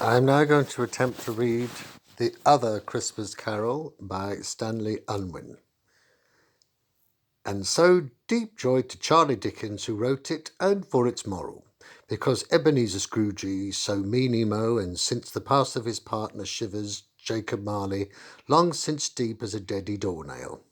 I'm now going to attempt to read The Other Christmas Carol by Stanley Unwin. And so deep joy to Charles Dickens, who wrote it, and for its moral, because Ebenezer Scrooge, so meany mo, and since the pass of his partner shivers, Jacob Marley, long since deep as a deady doornail.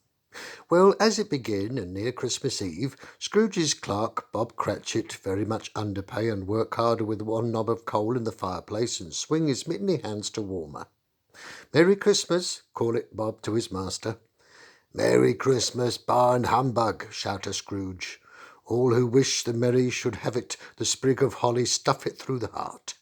Well, as it began, and near Christmas Eve, Scrooge's clerk, Bob Cratchit, very much underpay and work harder with one knob of coal in the fireplace and swing his mittened hands to warmer. "Merry Christmas," call it Bob to his master. "Merry Christmas, bar and humbug," shouted Scrooge. "All who wish the merry should have it, the sprig of holly stuff it through the heart."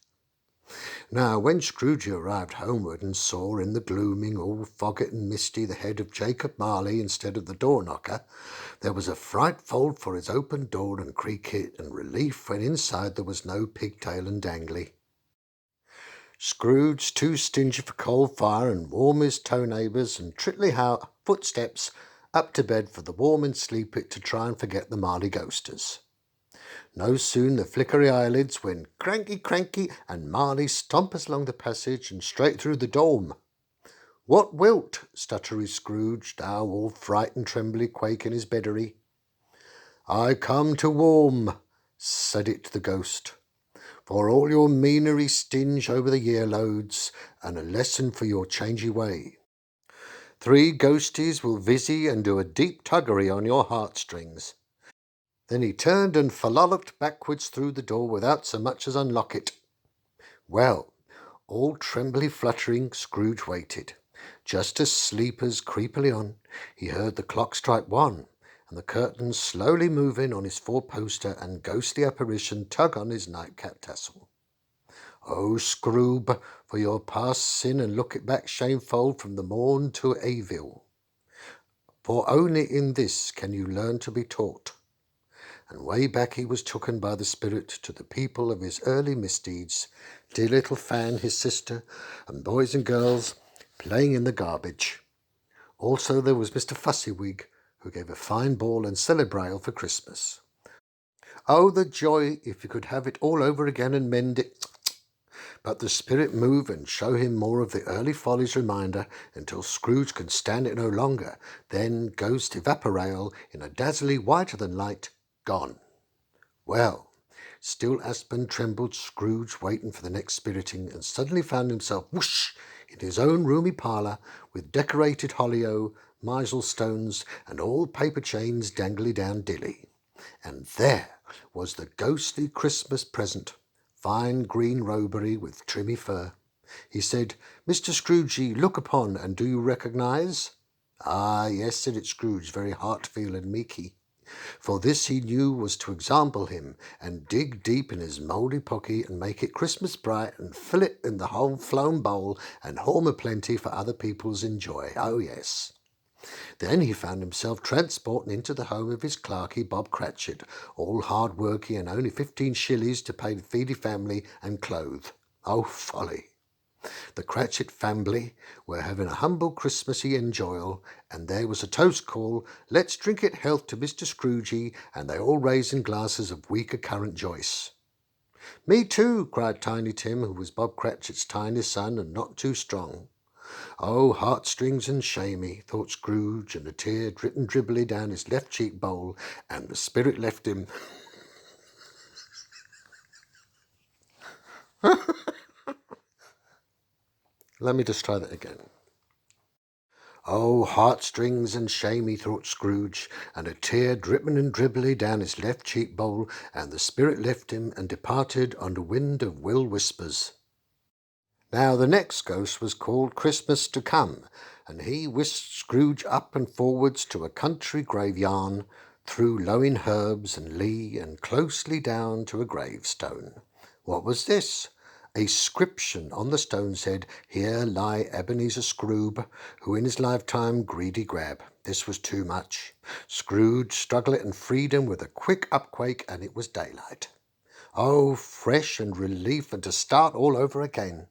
Now, when Scrooge arrived homeward and saw in the gloaming, all foggy and misty, the head of Jacob Marley instead of the door-knocker, there was a fright fold for his open door and creak it, and relief when inside there was no pigtail and dangly. Scrooge, too stingy for cold fire and warm his toe neighbours and trickly footsteps, up to bed for the warm and sleep it to try and forget the Marley ghosters. No soon the flickery eyelids went cranky cranky, and Marley stompers along the passage and straight through the dome. "What wilt?" stuttery Scrooge, now all fright and trembly quake in his beddery. "I come to warm," said it the ghost, "for all your meanery stinge over the year loads, and a lesson for your changey way. 3 ghosties will vizzy and do a deep tuggery on your heartstrings." Then he turned and philolocked backwards through the door without so much as unlock it. Well, all trembly fluttering, Scrooge waited. Just as sleepers creepily on, he heard the clock strike 1, and the curtains slowly moving on his 4-poster and ghostly apparition tug on his nightcap tassel. "Oh, Scroob, for your past sin, and look it back shamefold from the morn to evil. For only in this can you learn to be taught." And way back he was tooken by the spirit to the people of his early misdeeds, dear little Fan, his sister, and boys and girls playing in the garbage. Also there was Mr. Fussywig, who gave a fine ball and celebrale for Christmas. Oh, the joy if he could have it all over again and mend it. But the spirit move and show him more of the early follies reminder until Scrooge could stand it no longer. Then ghost evaporale in a dazzly whiter than light, gone. Well, still Aspen trembled Scrooge waiting for the next spiriting, and suddenly found himself whoosh in his own roomy parlour, with decorated hollyo, misel stones, and all paper chains dangly down dilly. And there was the ghostly Christmas present, fine green robery with trimmy fur. He said, "Mr. Scroogey, look upon, and do you recognise?" "Ah, yes," said it Scrooge, very heartfeel and meeky. For this he knew was to example him, and dig deep in his mouldy pocket, and make it Christmas bright, and fill it in the whole flown bowl, and horm a plenty for other people's enjoy. Oh, yes. Then he found himself transporting into the home of his clerky, Bob Cratchit, all hard worky, and only 15 shillings to pay the feedy family and clothe. Oh, folly! The Cratchit family were having a humble Christmassy enjoyal, and there was a toast call, "Let's drink it health to Mr. Scroogey," and they all raising glasses of weaker currant Joyce. "Me too," cried Tiny Tim, who was Bob Cratchit's tiny son and not too strong. Oh, heartstrings and shamey, thought Scrooge, and a tear dripping dribbly down his left cheek bowl, and the spirit left him. Let me just try that again. Oh, heartstrings and shamey, thought Scrooge, and a tear dripping and dribbly down his left cheek bowl, and the spirit left him and departed on the wind of will whispers. Now the next ghost was called Christmas to Come, and he whisked Scrooge up and forwards to a country graveyard, through lowing herbs and lee, and closely down to a gravestone. What was this? A scription on the stone said, "Here lie Ebenezer Scrooge, who in his lifetime greedy grab." This was too much. Scrooge struggled and freed him with a quick upquake, and it was daylight. Oh, fresh and relief, and to start all over again.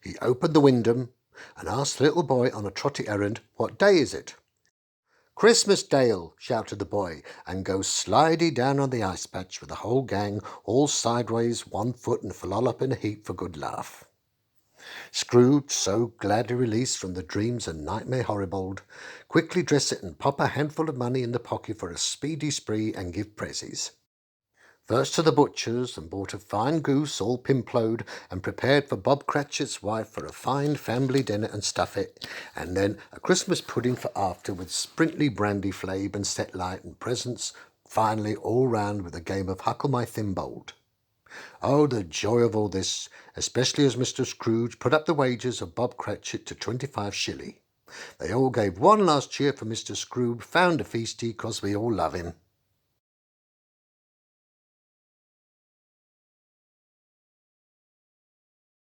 He opened the window and asked the little boy on a trotty errand, "What day is it?" Christmas Dale, shouted the boy, and go slidey down on the ice patch with the whole gang all sideways 1 foot and fall up in a heap for good laugh. Scrooge, so gladly released from the dreams and nightmare horribled, quickly dress it and pop a handful of money in the pocket for a speedy spree and give prezzies. First to the butcher's and bought a fine goose all pimplode and prepared for Bob Cratchit's wife for a fine family dinner and stuff it, and then a Christmas pudding for after with sprintly brandy flabe and set light and presents, finally all round with a game of Huckle My Thimbled. Oh, the joy of all this, especially as Mr. Scrooge put up the wages of Bob Cratchit to 25 shilling. They all gave one last cheer for Mr. Scrooge, found a feastie, 'cause we all love him.